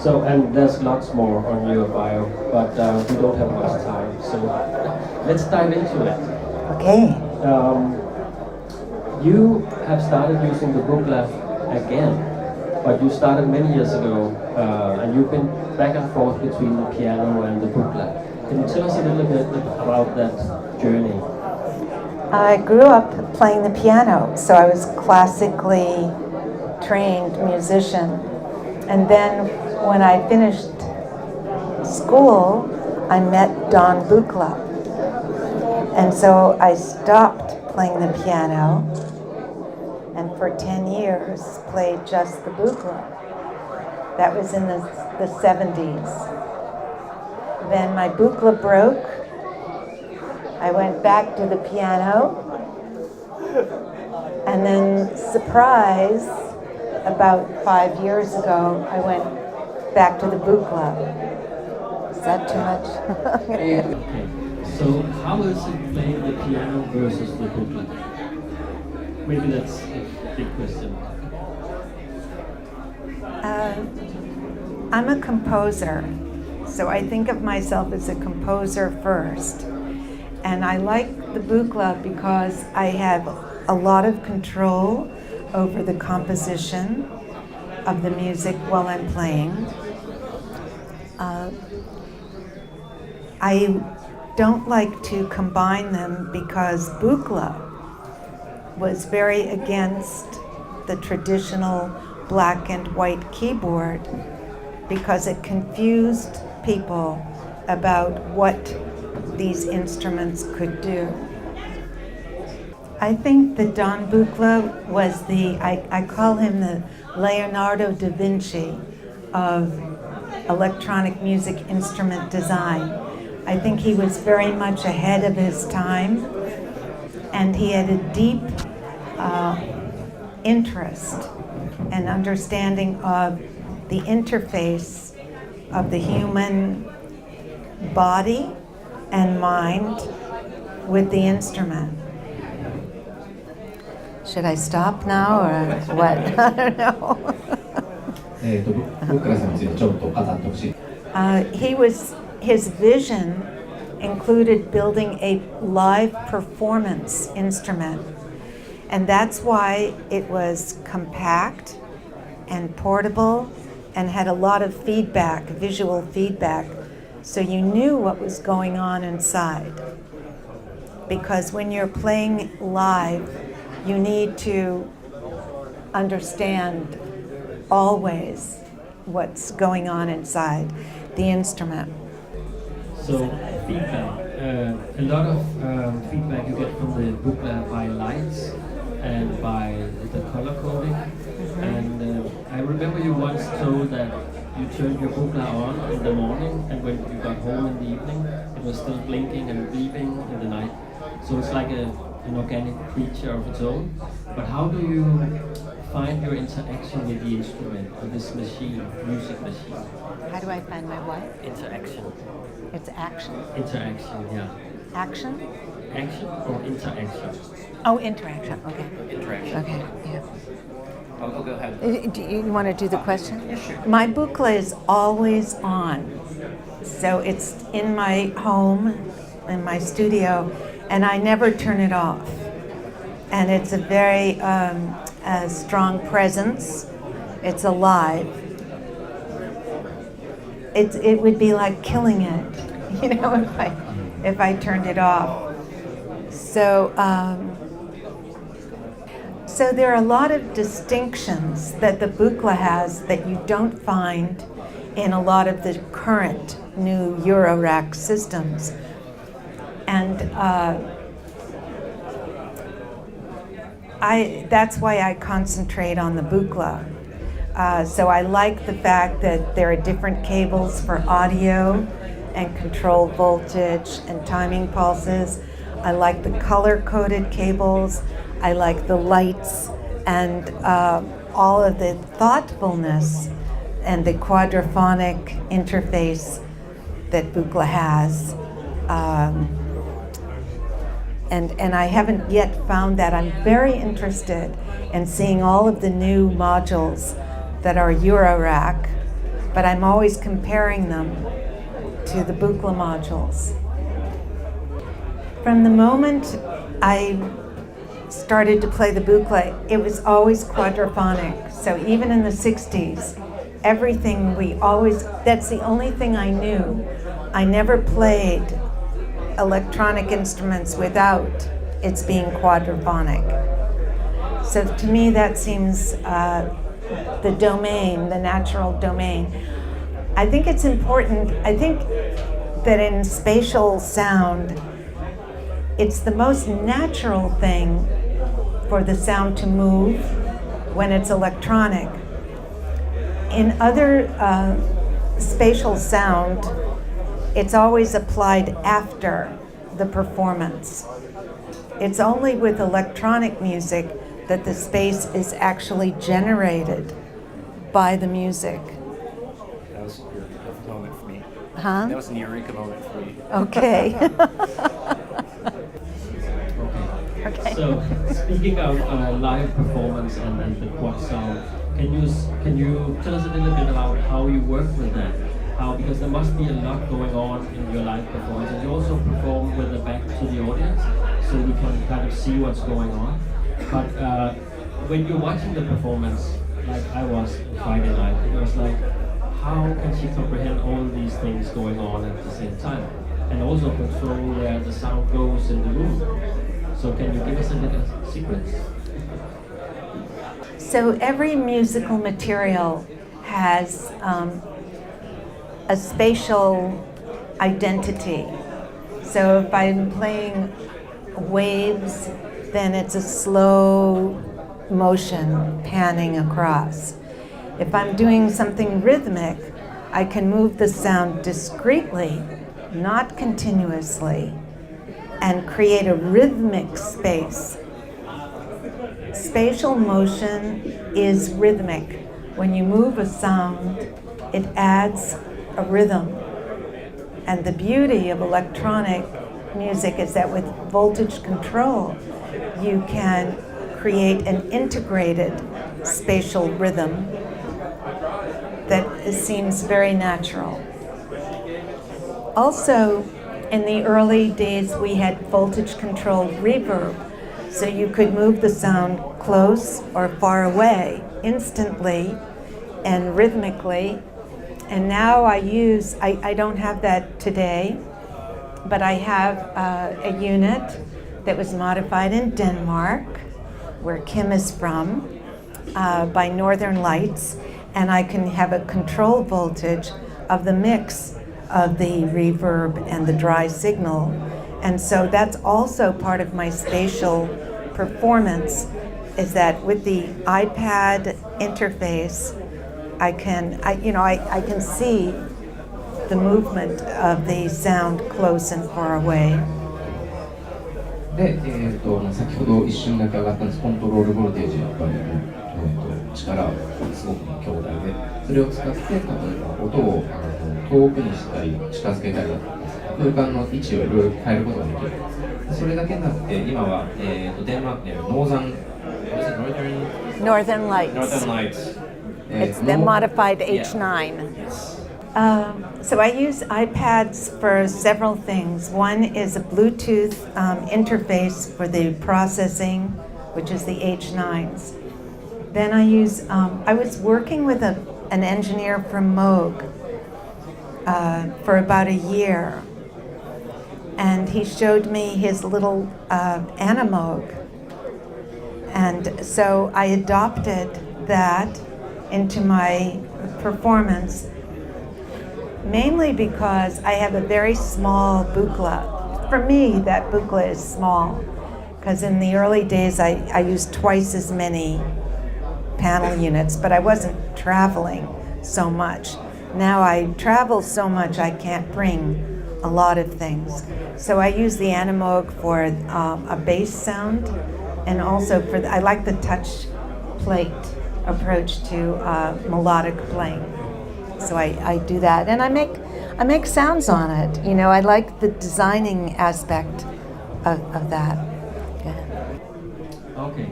So, and there's lots more on your bio, but we don't have much time, so let's dive into it. Okay. You have started using the Buchla again, but you started many years ago, and you've been back and forth between the piano and the Buchla. Can you tell us a little bit about that journey? I grew up playing the piano, so I was classically trained musician. And then when I finished school, I met Don Buchla. And so I stopped playing the piano and for 10 years played just the Buchla. That was in the 70s. Then my Buchla broke. I went back to the piano, and then, surprise, about 5 years ago, I went back to the Buchla. Is that too much? Okay. So how is it playing the piano versus the Buchla? Maybe that's a big question. I'm a composer, so I think of myself as a composer first. And I like the Buchla because I have a lot of control over the composition of the music while I'm playing. I don't like to combine them because Buchla was very against the traditional black and white keyboard because it confused people about what these instruments could do. I think that Don Buchla was I call him the Leonardo da Vinci of electronic music instrument design. I think he was very much ahead of his time, and he had a deep interest and understanding of the interface of the human body and mind with the instrument. Should I stop now or what? I don't know. His vision included building a live performance instrument, and that's why it was compact and portable and had a lot of feedback, visual feedback, so you knew what was going on inside. Because when you're playing live, you need to understand always what's going on inside the instrument. So feedback, a lot of feedback you get from the Buchla by lights and by the color coding. And I remember you once told that you turned your Buchla on in the morning, and when you got home in the evening, it was still blinking and beeping in the night. So it's like an organic creature of its own. But how do you find your interaction with the instrument, or this machine, music machine? How do I find my what? Interaction. It's action. Interaction, yeah. Action? Action or interaction? Oh, interaction. Okay. Interaction. Okay. Yeah. I'll go ahead. Do you want to do the question? Yeah, sure. My Buchla is always on. So it's in my home, in my studio, and I never turn it off. And it's a very a strong presence. It's alive. It would be like killing it, if I turned it off. So so there are a lot of distinctions that the Buchla has that you don't find in a lot of the current new Eurorack systems. And that's why I concentrate on the Buchla. So I like the fact that there are different cables for audio and control voltage and timing pulses. I like the color-coded cables. I like the lights and all of the thoughtfulness and the quadraphonic interface that Buchla has. And I haven't yet found that. I'm very interested in seeing all of the new modules that are Eurorack but I'm always comparing them to the Buchla modules. From the moment I started to play the Buchla, it was always quadraphonic. So even in the 60s, everything that's the only thing I knew. I never played electronic instruments without its being quadraphonic. So to me that seems the domain, the natural domain. I think it's important, I think that in spatial sound, it's the most natural thing for the sound to move when it's electronic. In other spatial sound, it's always applied after the performance. It's only with electronic music that the space is actually generated by the music. That was your eureka moment for me. Huh? That was an eureka moment for me. Okay. Okay. So speaking of live performance and the quad sound, can you tell us a little bit about how you work with that? Because there must be a lot going on in your live performance, and you also perform with the back to the audience, so you can kind of see what's going on. But when you're watching the performance, like I was Friday night, it was like, how can she comprehend all these things going on at the same time, and also control where the sound goes in the room? So can you give us a little secrets? So every musical material has a spatial identity. So if I'm playing waves, then it's a slow motion panning across. If I'm doing something rhythmic, I can move the sound discretely, not continuously, and create a rhythmic space. Spatial motion is rhythmic. When you move a sound, it adds a rhythm. And the beauty of electronic music is that with voltage control, you can create an integrated spatial rhythm that seems very natural. Also, in the early days, we had voltage controlled reverb, so you could move the sound close or far away instantly and rhythmically. And now I don't have that today, but I have a unit that was modified in Denmark, where Kim is from, by Northern Lights, and I can have a control voltage of the mix of the reverb and the dry signal. And so that's also part of my spatial performance, is that with the iPad interface, I can see the movement of the sound close and far away. で、先ほど一瞬だけ上がったんです。コントロールボルテージの力がすごく強大で、それを使って例えば音を遠くにしたり近づけたりだとか、空間の位置をいろいろ変えることができる。それだけになって今は、デンマークにあるNorthern Lights. Northern Lights. It's the modified H9. So I use iPads for several things. One is a Bluetooth interface for the processing, which is the H9s. Then I was working with an engineer from Moog for about a year. And he showed me his little Animato. And so I adopted that into my performance, mainly because I have a very small Buchla. For me, that Buchla is small, because in the early days I used twice as many panel units, but I wasn't traveling so much. Now I travel so much I can't bring a lot of things. So I use the Animato for a bass sound, and also I like the touch plate approach to melodic playing. So I do that, and I make sounds on it. You know, I like the designing aspect of that. Yeah. Okay,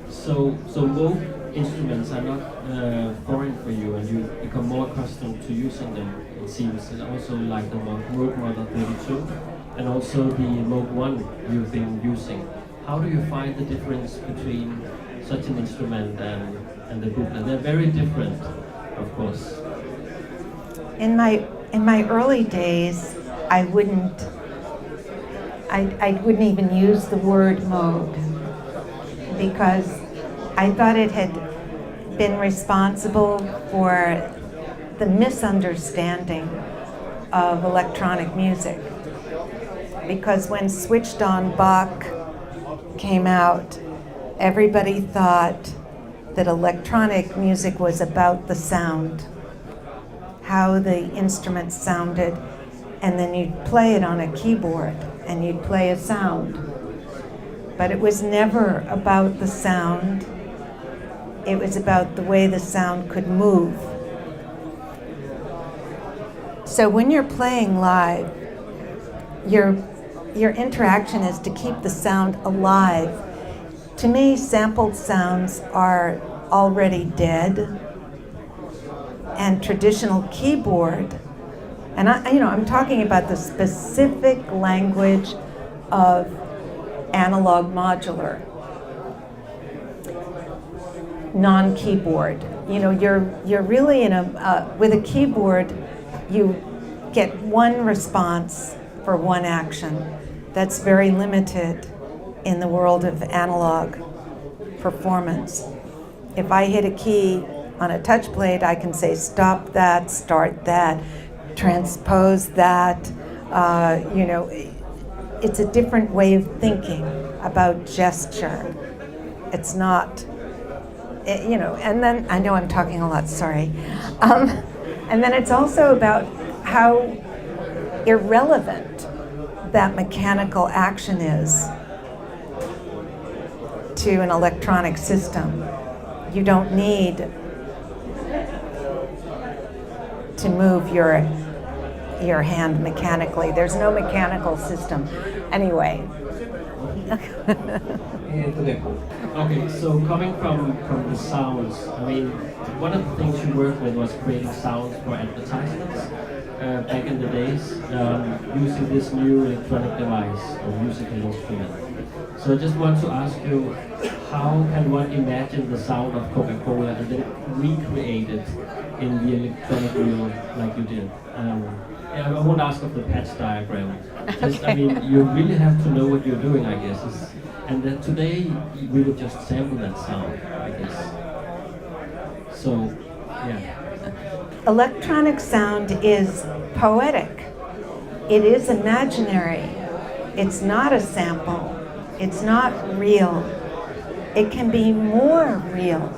so both instruments are not foreign for you and you become more accustomed to using them, it seems. And also like the Moog Model 32 and also the Moog 1 you've been using. How do you find the difference between such an instrument and the Buchla? They're very different, of course. In my early days, I wouldn't even use the word Moog because I thought it had been responsible for the misunderstanding of electronic music. Because when Switched On Bach came out, everybody thought that electronic music was about the sound, how the instrument sounded, and then you'd play it on a keyboard and you'd play a sound. But it was never about the sound. It was about the way the sound could move. So when you're playing live, your interaction is to keep the sound alive. To me, sampled sounds are already dead, and traditional keyboard, and I'm talking about the specific language of analog modular, non-keyboard. You're really in with a keyboard, you get one response for one action. That's very limited in the world of analog performance. If I hit a key on a touch plate, I can say stop that, start that, transpose that. It's a different way of thinking about gesture. It's not, and then, I know I'm talking a lot, sorry. And then it's also about how irrelevant that mechanical action is to an electronic system. You don't need to move your hand mechanically. There's no mechanical system. Anyway. Okay, so coming from the sounds, I mean, one of the things you worked with was creating sounds for advertisements back in the days, using this new electronic device or musical instrument. So I just want to ask you, how can one imagine the sound of Coca-Cola and then recreate it in the electronic wheel like you did? I won't ask of the patch diagram. Just, I mean, you really have to know what you're doing, I guess. And then today, we would just sample that sound, I guess. So, yeah. Electronic sound is poetic. It is imaginary. It's not a sample. It's not real. It can be more real.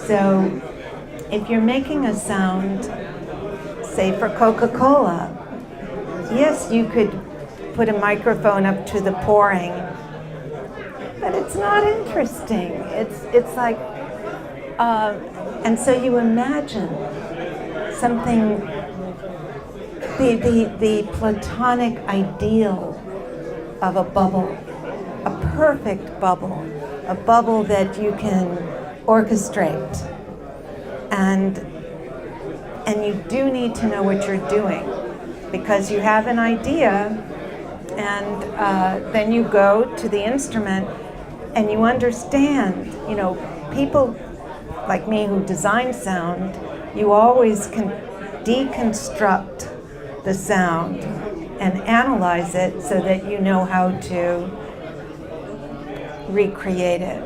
So, if you're making a sound, say for Coca-Cola, yes, you could put a microphone up to the pouring, but it's not interesting. It's like, and so you imagine something, the platonic ideal of a bubble, a perfect bubble, a bubble that you can orchestrate. And you do need to know what you're doing, because you have an idea, and then you go to the instrument and you understand. People like me who design sound, you always can deconstruct the sound and analyze it so that you know how to recreate it.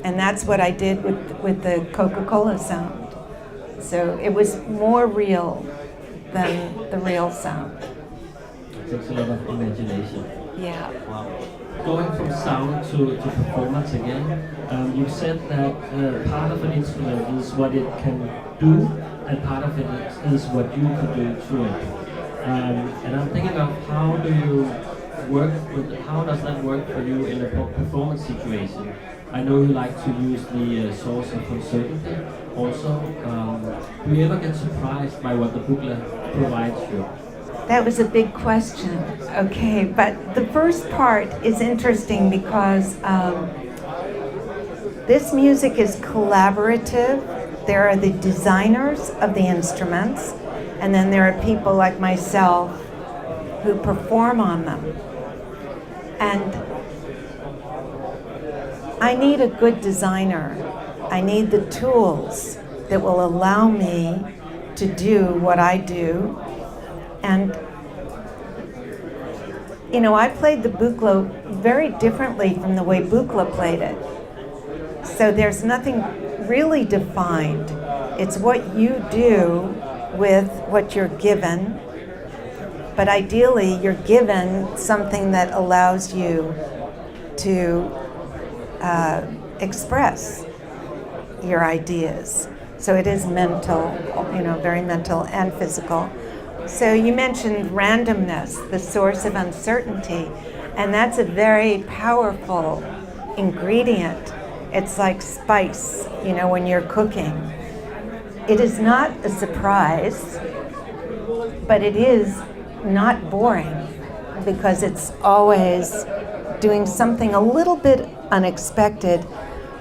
And that's what I did with the Coca-Cola sound. So it was more real than the real sound. It takes a lot of imagination. Yeah. Wow. Going from sound to performance again, you said that part of an instrument is what it can do, and part of it is what you could do to it. And I'm thinking of how does that work for you in a performance situation? I know you like to use the source of uncertainty also. Do you ever get surprised by what the Buchla provides you? That was a big question. Okay, but the first part is interesting because This music is collaborative. There are the designers of the instruments, and then there are people like myself who perform on them. And I need a good designer. I need the tools that will allow me to do what I do. And you know, I played the Buchla very differently from the way Buchla played it. So there's nothing really defined. It's what you do with what you're given. But ideally, you're given something that allows you to express your ideas. So it is mental, you know, very mental and physical. So you mentioned randomness, the source of uncertainty, and that's a very powerful ingredient. It's like spice, you know, when you're cooking. It is not a surprise, but it is not boring because it's always doing something a little bit unexpected,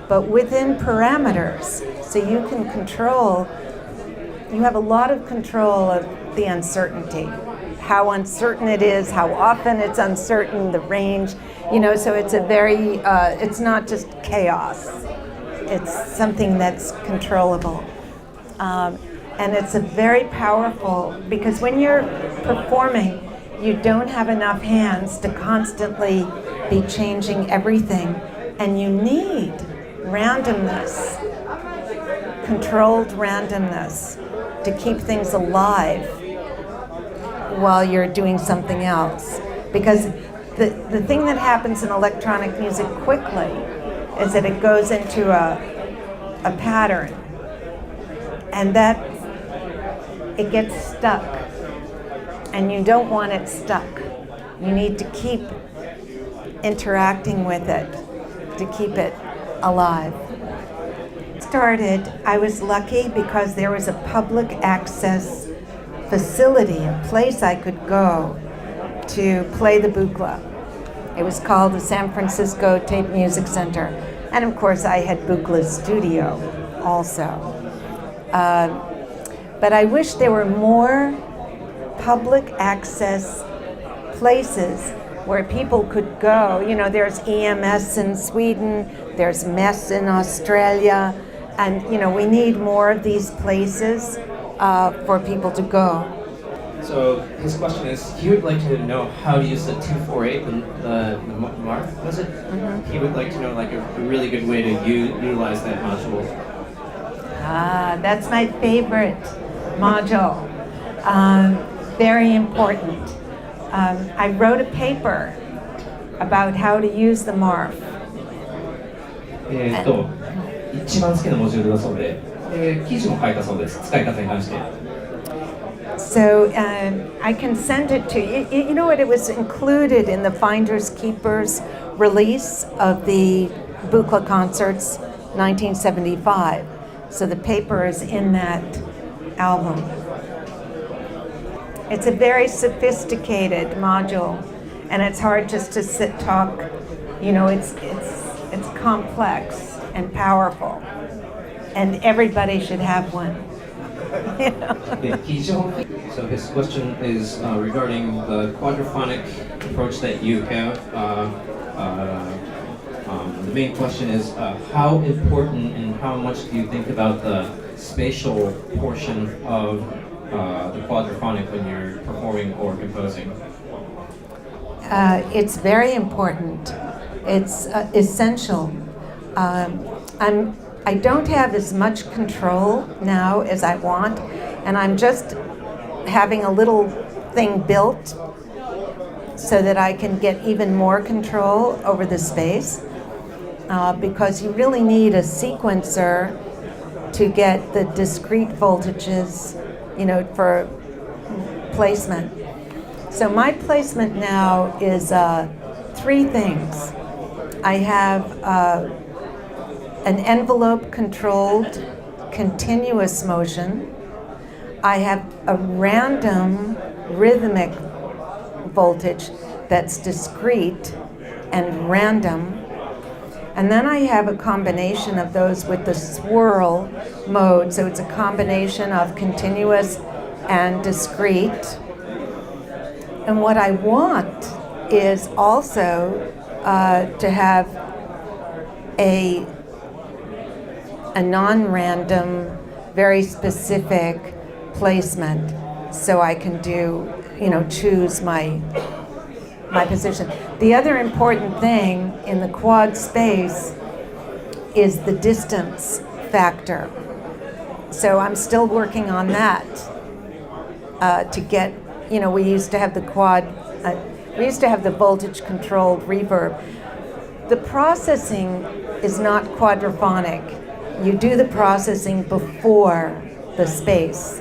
but within parameters. So you can control, you have a lot of control of the uncertainty, how uncertain it is, how often it's uncertain, the range, you know, so it's a very, it's not just chaos. It's something that's controllable. And it's a very powerful, because when you're performing, you don't have enough hands to constantly be changing everything, and you need randomness, controlled randomness to keep things alive while you're doing something else. Because the thing that happens in electronic music quickly is that it goes into a pattern, and that it gets stuck, and you don't want it stuck. You need to keep interacting with it to keep it alive. I was lucky because there was a public access facility, a place I could go to play the Buchla. It was called the San Francisco Tape Music Center. And of course I had Buchla's studio also. But I wish there were more public access places where people could go. You know, there's EMS in Sweden, there's MES in Australia, and you know, we need more of these places for people to go. So his question is, he would like to know how to use the 248, the Mark, was it? Mm-hmm. He would like to know like a really good way to utilize that module. That's my favorite module. Very important. I wrote a paper about how to use the MARF. 一番好きなモジュールだそうで、記事も書いたそうです。使い方に関して。So I can send it to you. You know what? It was included in the Finders Keepers release of the Buchla concerts, 1975. So the paper is in that album. It's a very sophisticated module, and it's hard just to sit talk. You know, it's complex and powerful, and everybody should have one. So his question is regarding the quadraphonic approach that you have. The main question is how important and how much do you think about the spatial portion of the quadraphonic when you're performing or composing? It's very important. It's essential. I don't have as much control now as I want, and I'm just having a little thing built so that I can get even more control over the space, because you really need a sequencer to get the discrete voltages, you know, for placement. So my placement now is 3 things. I have an envelope-controlled continuous motion. I have a random rhythmic voltage that's discrete and random. And then I have a combination of those with the swirl mode. So it's a combination of continuous and discrete. And what I want is also to have a non-random, very specific placement, so I can do, choose my position. The other important thing in the quad space is the distance factor. So I'm still working on that to get, we used to have the voltage controlled reverb. The processing is not quadraphonic. You do the processing before the space.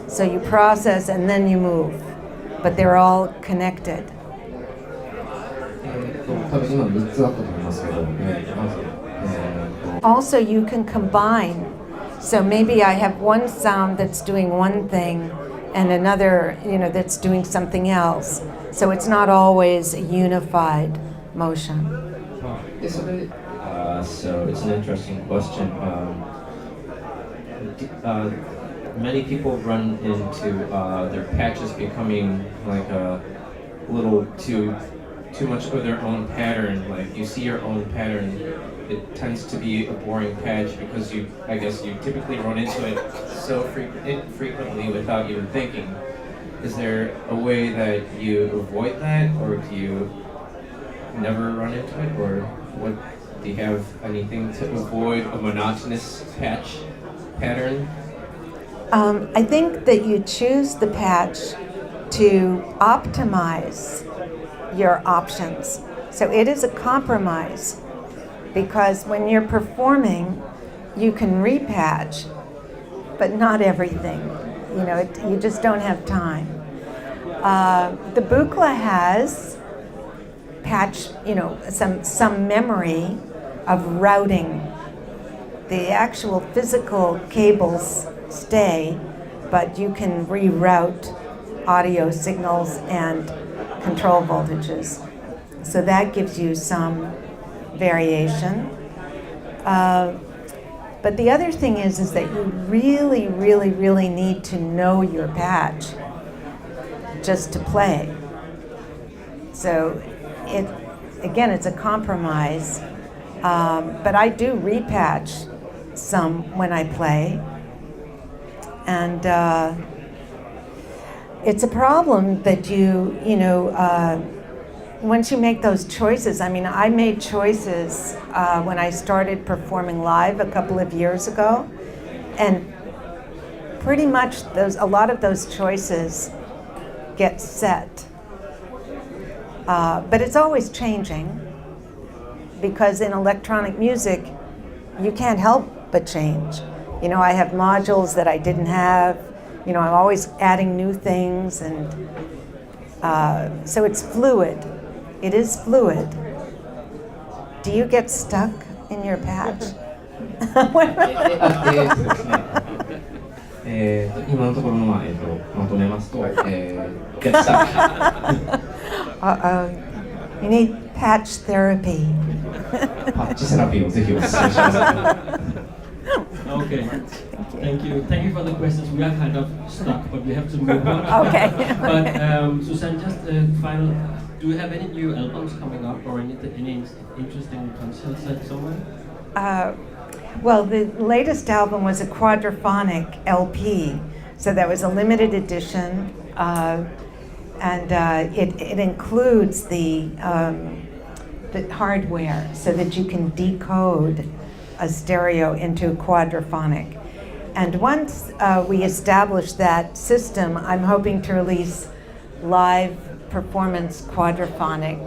So you process and then you move, but they're all connected. 多分今の3つあったと思いますけど、まず、Also, you can combine. So maybe I have one sound that's doing one thing and another, that's doing something else. So it's not always a unified motion. So it's an interesting question. Many people run into their patches becoming like a little too much of their own pattern. Like you see your own pattern, it tends to be a boring patch because I guess you typically run into it so frequently without even thinking. Is there a way that you avoid that, or do you never run into it, or what? Do you have anything to avoid a monotonous patch pattern? I think that you choose the patch to optimize your options. So it is a compromise, because when you're performing, you can repatch, but not everything. You just don't have time. The Buchla has patch, some memory of routing. The actual physical cables stay, but you can reroute audio signals and control voltages. So that gives you some variation. But the other thing is that you really, really, really need to know your patch just to play. So it's a compromise. But I do repatch some when I play. And it's a problem that once you make those choices. I mean, I made choices when I started performing live a couple of years ago, and pretty much a lot of those choices get set. But it's always changing, because in electronic music, you can't help but change. I have modules that I didn't have. I'm always adding new things, and so it's fluid. It is fluid. Do you get stuck in your patch? 今のところのまとめますと、get stuck. Uh-oh. You need patch therapy. パッチセラピーをぜひお勧めします。Okay, thank you for the questions. We are kind of stuck, but we have to move on. Okay. But Suzanne, just final. Do you have any new albums coming up, or any interesting concerts somewhere? Well, the latest album was a quadraphonic LP, so that was a limited edition, and it includes the hardware so that you can decode a stereo into quadraphonic. And once we establish that system, I'm hoping to release live performance quadraphonic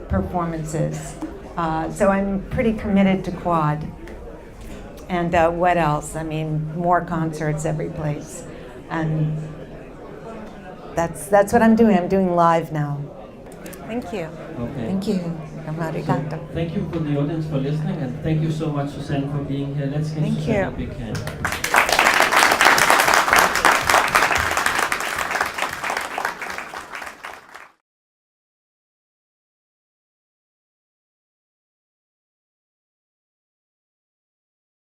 performances. So I'm pretty committed to quad. And what else? I mean, more concerts every place. And that's what I'm doing. I'm doing live now. Thank you. Okay. Thank you. So, thank you for the audience for listening, and thank you so much, Suzanne, for being here. Let's give Suzanne a big hand.